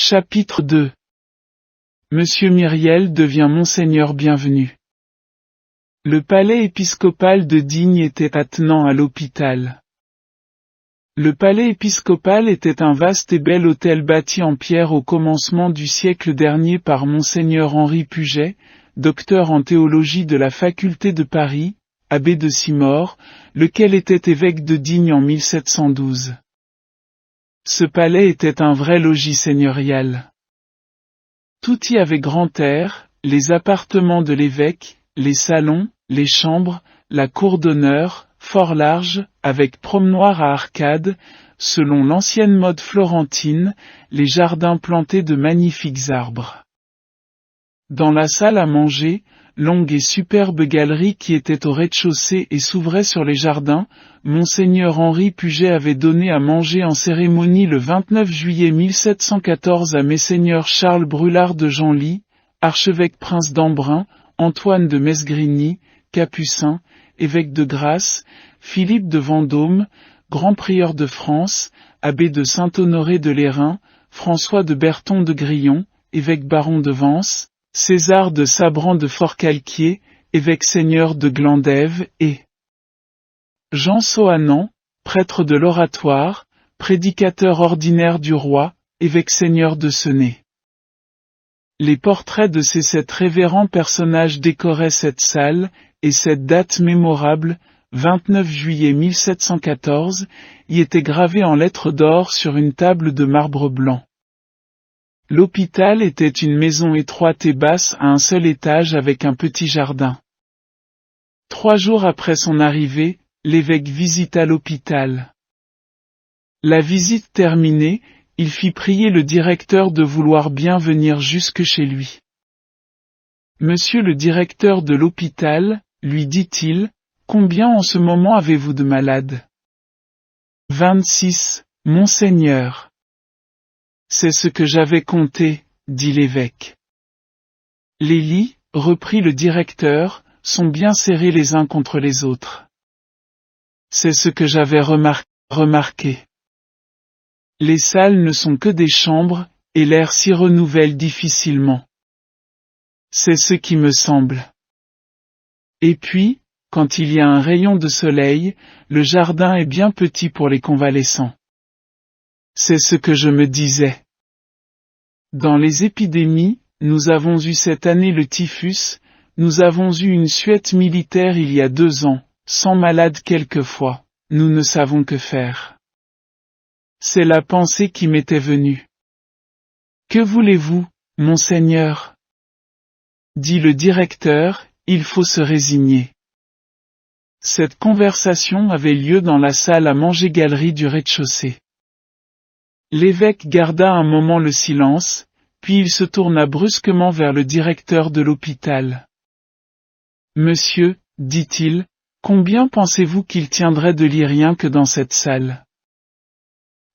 Chapitre 2. Monsieur Myriel devient Monseigneur Bienvenu. Le palais épiscopal de Digne était attenant à l'hôpital. Le palais épiscopal était un vaste et bel hôtel bâti en pierre au commencement du siècle dernier par Monseigneur Henri Puget, docteur en théologie de la faculté de Paris, abbé de Simore, lequel était évêque de Digne en 1712. Ce palais était un vrai logis seigneurial. Tout y avait grand air, les appartements de l'évêque, les salons, les chambres, la cour d'honneur, fort large, avec promenoir à arcades, selon l'ancienne mode florentine, les jardins plantés de magnifiques arbres. Dans la salle à manger, longue et superbe galerie qui était au rez-de-chaussée et s'ouvrait sur les jardins, Monseigneur Henri Puget avait donné à manger en cérémonie le 29 juillet 1714 à Messeigneurs Charles Brulart de Genlis, archevêque prince d'Embrun, Antoine de Mesgrigny, capucin, évêque de Grasse, Philippe de Vendôme, grand prieur de France, abbé de Saint-Honoré de Lérins, François de Berton de Grillon, évêque baron de Vence, César de Sabran de Forcalquier, évêque seigneur de Glandève, et Jean Sohanan, prêtre de l'Oratoire, prédicateur ordinaire du roi, évêque seigneur de Senez. Les portraits de ces 7 révérends personnages décoraient cette salle, et cette date mémorable, 29 juillet 1714, y était gravée en lettres d'or sur une table de marbre blanc. L'hôpital était une maison étroite et basse à un seul étage avec un petit jardin. 3 jours après son arrivée, l'évêque visita l'hôpital. La visite terminée, il fit prier le directeur de vouloir bien venir jusque chez lui. Monsieur le directeur de l'hôpital, lui dit-il, combien en ce moment avez-vous de malades? 26, monseigneur. C'est ce que j'avais compté, dit l'évêque. Les lits, reprit le directeur, sont bien serrés les uns contre les autres. C'est ce que j'avais remarqué. Les salles ne sont que des chambres, et l'air s'y renouvelle difficilement. C'est ce qui me semble. Et puis, quand il y a un rayon de soleil, le jardin est bien petit pour les convalescents. C'est ce que je me disais. Dans les épidémies, nous avons eu cette année le typhus, nous avons eu une suette militaire il y a 2 ans, 100 malades quelquefois, nous ne savons que faire. C'est la pensée qui m'était venue. Que voulez-vous, monseigneur? Dit le directeur, il faut se résigner. Cette conversation avait lieu dans la salle à manger galerie du rez-de-chaussée. L'évêque garda un moment le silence, puis il se tourna brusquement vers le directeur de l'hôpital. Monsieur, dit-il, combien pensez-vous qu'il tiendrait de lits rien que dans cette salle?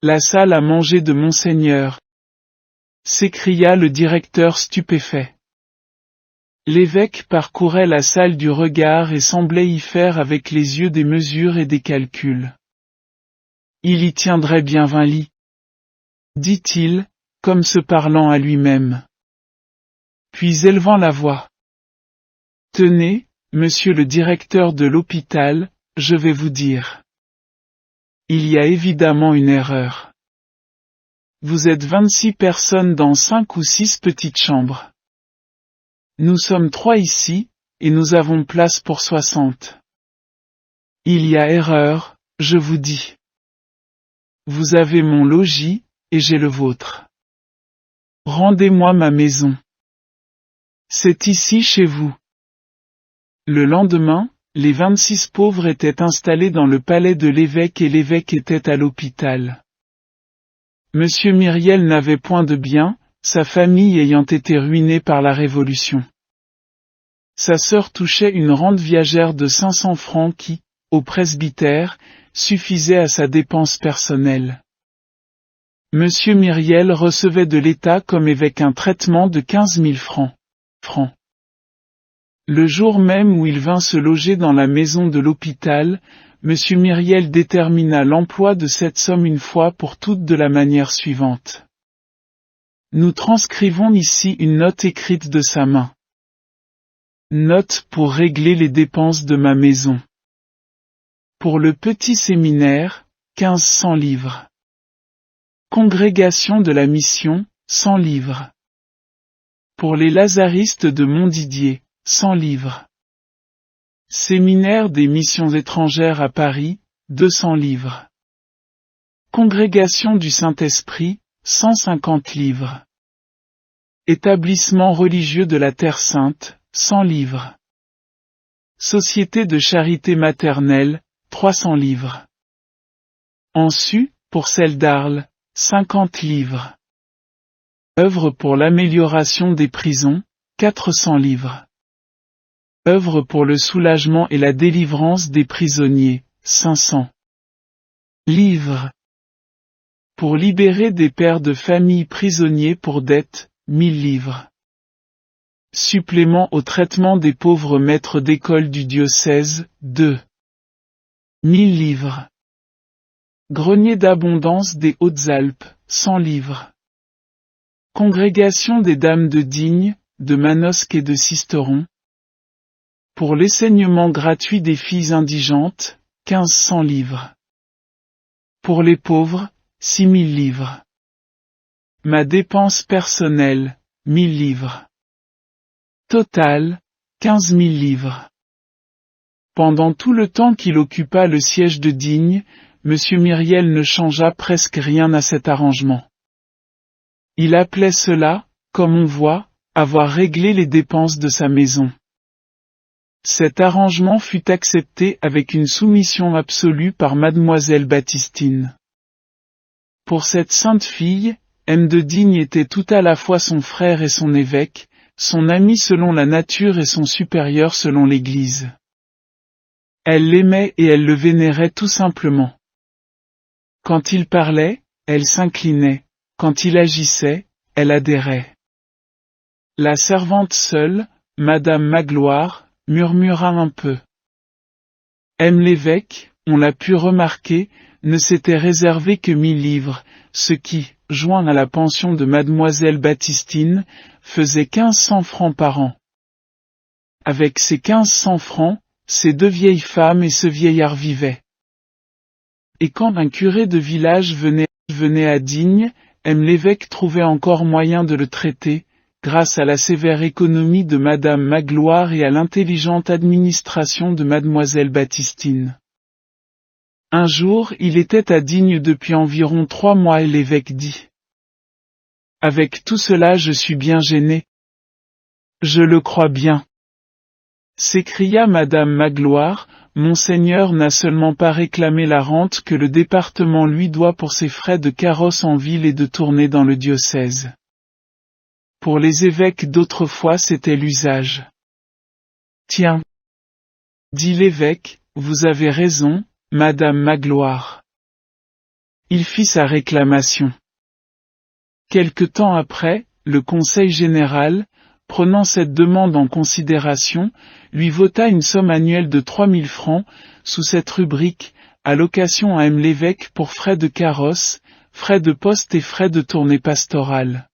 La salle à manger de Monseigneur, s'écria le directeur stupéfait. L'évêque parcourait la salle du regard et semblait y faire avec les yeux des mesures et des calculs. Il y tiendrait bien 20 lits, dit-il, comme se parlant à lui-même. Puis élevant la voix. Tenez, monsieur le directeur de l'hôpital, je vais vous dire. Il y a évidemment une erreur. Vous êtes 26 personnes dans 5 ou 6 petites chambres. Nous sommes 3 ici, et nous avons place pour 60. Il y a erreur, je vous dis. Vous avez mon logis, et j'ai le vôtre. Rendez-moi ma maison. C'est ici chez vous. Le lendemain, les 26 pauvres étaient installés dans le palais de l'évêque et l'évêque était à l'hôpital. Monsieur Myriel n'avait point de bien, sa famille ayant été ruinée par la Révolution. Sa sœur touchait une rente viagère de 500 francs qui, au presbytère, suffisait à sa dépense personnelle. Monsieur Myriel recevait de l'État comme évêque un traitement de 15 000 francs. Le jour même où il vint se loger dans la maison de l'hôpital, Monsieur Myriel détermina l'emploi de cette somme une fois pour toutes de la manière suivante. nous transcrivons ici une note écrite de sa main. Note pour régler les dépenses de ma maison. Pour le petit séminaire, 1500 livres. Congrégation de la mission, 100 livres. Pour les lazaristes de Montdidier, 100 livres. Séminaire des missions étrangères à Paris, 200 livres. Congrégation du Saint-Esprit, 150 livres. Établissement religieux de la Terre Sainte, 100 livres. Société de charité maternelle, 300 livres. En su, pour celle d'Arles, 50 livres. Œuvre pour l'amélioration des prisons, 400 livres. Œuvre pour le soulagement et la délivrance des prisonniers, 500 livres. Pour libérer des pères de famille prisonniers pour dette, 1000 livres. Supplément au traitement des pauvres maîtres d'école du diocèse, 2 000 livres. Grenier d'abondance des Hautes-Alpes, 100 livres. Congrégation des Dames de Digne, de Manosque et de Sisteron. Pour l'enseignement gratuit des filles indigentes, 1500 livres. Pour les pauvres, 6000 livres. Ma dépense personnelle, 1000 livres. Total, 15 000 livres. Pendant tout le temps qu'il occupa le siège de Digne, M. Myriel ne changea presque rien à cet arrangement. Il appelait cela, comme on voit, avoir réglé les dépenses de sa maison. Cet arrangement fut accepté avec une soumission absolue par mademoiselle Baptistine. Pour cette sainte fille, M. de Digne était tout à la fois son frère et son évêque, son ami selon la nature et son supérieur selon l'Église. Elle l'aimait et elle le vénérait tout simplement. Quand il parlait, elle s'inclinait, quand il agissait, elle adhérait. La servante seule, Madame Magloire, murmura un peu. M. l'évêque, on l'a pu remarquer, ne s'était réservé que 1000 livres, ce qui, joint à la pension de mademoiselle Baptistine, faisait 1500 francs par an. Avec ces 1500 francs, ces deux vieilles femmes et ce vieillard vivaient. Et quand un curé de village venait à Digne, M. l'évêque trouvait encore moyen de le traiter, grâce à la sévère économie de Madame Magloire et à l'intelligente administration de mademoiselle Baptistine. Un jour il était à Digne depuis environ 3 mois et l'évêque dit. Avec tout cela je suis bien gêné. Je le crois bien. S'écria Madame Magloire, Monseigneur n'a seulement pas réclamé la rente que le département lui doit pour ses frais de carrosse en ville et de tournée dans le diocèse. Pour les évêques d'autrefois c'était l'usage. Tiens, dit l'évêque, vous avez raison, Madame Magloire. Il fit sa réclamation. Quelque temps après, le Conseil général, prenant cette demande en considération, lui vota une somme annuelle de 3000 francs, sous cette rubrique, allocation à M. l'évêque pour frais de carrosse, frais de poste et frais de tournée pastorale.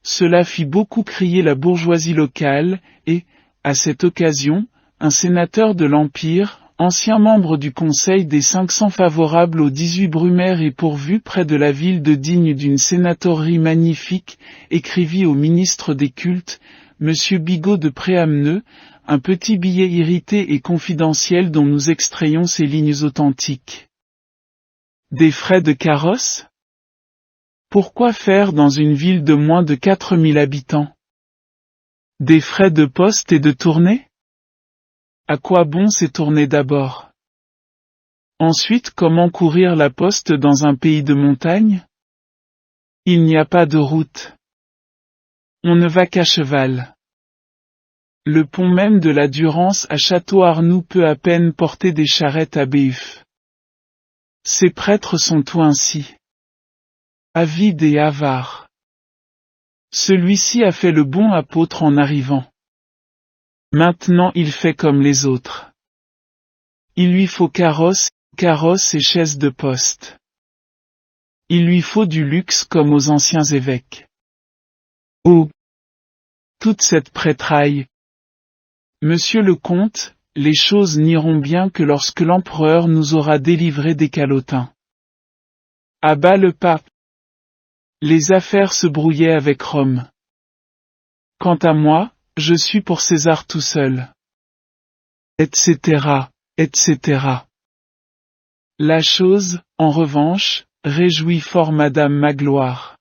Cela fit beaucoup crier la bourgeoisie locale, et, à cette occasion, un sénateur de l'Empire, ancien membre du Conseil des 500 favorable aux 18 Brumaire et pourvu près de la ville de Digne d'une sénatorerie magnifique, écrivit au ministre des Cultes, M. Bigot de Préameneux, un petit billet irrité et confidentiel dont nous extrayons ces lignes authentiques. Des frais de carrosse ? Pourquoi faire dans une ville de moins de 4000 habitants? Des frais de poste et de tournée? À quoi bon ces tournées d'abord? Ensuite, comment courir la poste dans un pays de montagne? Il n'y a pas de route. On ne va qu'à cheval. Le pont même de la Durance à Château-Arnoux peut à peine porter des charrettes à Béuf. Ces prêtres sont tout ainsi. Avides et avares. Celui-ci a fait le bon apôtre en arrivant. Maintenant il fait comme les autres. Il lui faut carrosse et chaise de poste. Il lui faut du luxe comme aux anciens évêques. Oh! Toute cette prêtraille! Monsieur le comte, les choses n'iront bien que lorsque l'empereur nous aura délivrés des calotins. À bas le pape! Les affaires se brouillaient avec Rome. Quant à moi, je suis pour César tout seul. Etc., etc. La chose, en revanche, réjouit fort Madame Magloire.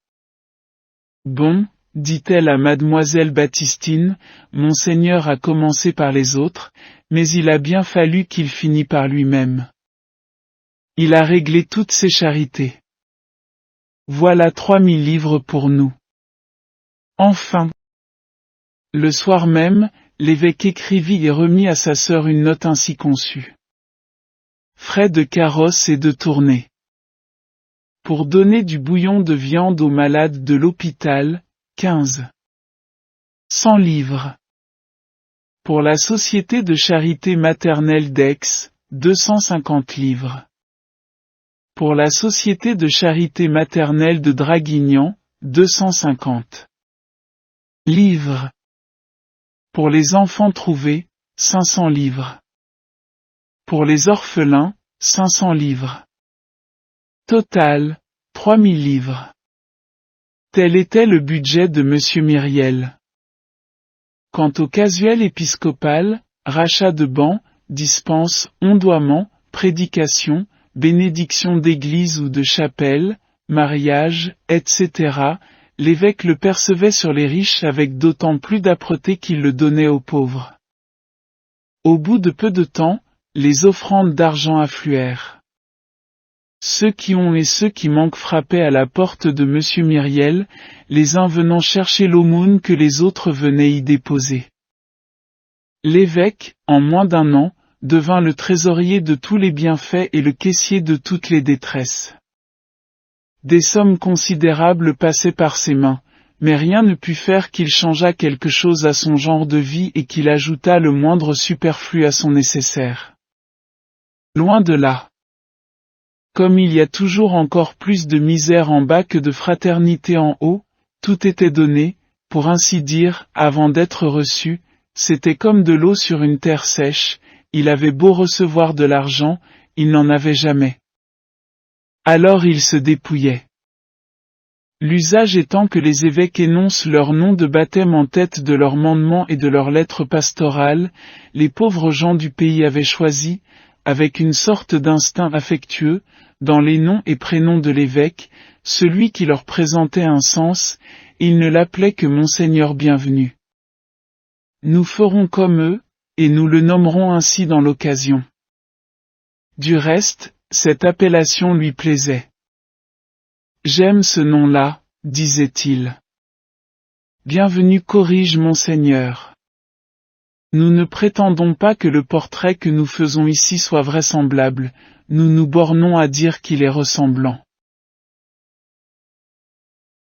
Bon, dit-elle à Mademoiselle Baptistine, Monseigneur a commencé par les autres, mais il a bien fallu qu'il finît par lui-même. Il a réglé toutes ses charités. Voilà 3000 livres pour nous. Enfin. Le soir même, l'évêque écrivit et remit à sa sœur une note ainsi conçue. Frais de carrosse et de tournée. Pour donner du bouillon de viande aux malades de l'hôpital, 15. 100 livres. Pour la Société de charité maternelle d'Aix, 250 livres. Pour la Société de charité maternelle de Draguignan, 250 livres. Pour les enfants trouvés, 500 livres. Pour les orphelins, 500 livres. Total, 3000 livres. Tel était le budget de Monsieur Myriel. Quant au casuel épiscopal, rachat de bancs, dispenses, ondoiements, prédications, bénédictions d'église ou de chapelle, mariage, etc., l'évêque le percevait sur les riches avec d'autant plus d'âpreté qu'il le donnait aux pauvres. Au bout de peu de temps, les offrandes d'argent affluèrent. Ceux qui ont et ceux qui manquent frappaient à la porte de Monsieur Myriel, les uns venant chercher l'aumône que les autres venaient y déposer. L'évêque, en moins d'un an, devint le trésorier de tous les bienfaits et le caissier de toutes les détresses. Des sommes considérables passaient par ses mains, mais rien ne put faire qu'il changeât quelque chose à son genre de vie et qu'il ajoutât le moindre superflu à son nécessaire. Loin de là. Comme il y a toujours encore plus de misère en bas que de fraternité en haut, tout était donné, pour ainsi dire, avant d'être reçu, c'était comme de l'eau sur une terre sèche, il avait beau recevoir de l'argent, il n'en avait jamais. Alors il se dépouillait. L'usage étant que les évêques énoncent leur nom de baptême en tête de leurs mandements et de leurs lettres pastorales, les pauvres gens du pays avaient choisi, avec une sorte d'instinct affectueux, dans les noms et prénoms de l'évêque, celui qui leur présentait un sens, ils ne l'appelaient que Monseigneur Bienvenu. Nous ferons comme eux, et nous le nommerons ainsi dans l'occasion. Du reste, cette appellation lui plaisait. J'aime ce nom-là, disait-il. Bienvenu corrige Monseigneur. Nous ne prétendons pas que le portrait que nous faisons ici soit vraisemblable, nous nous bornons à dire qu'il est ressemblant.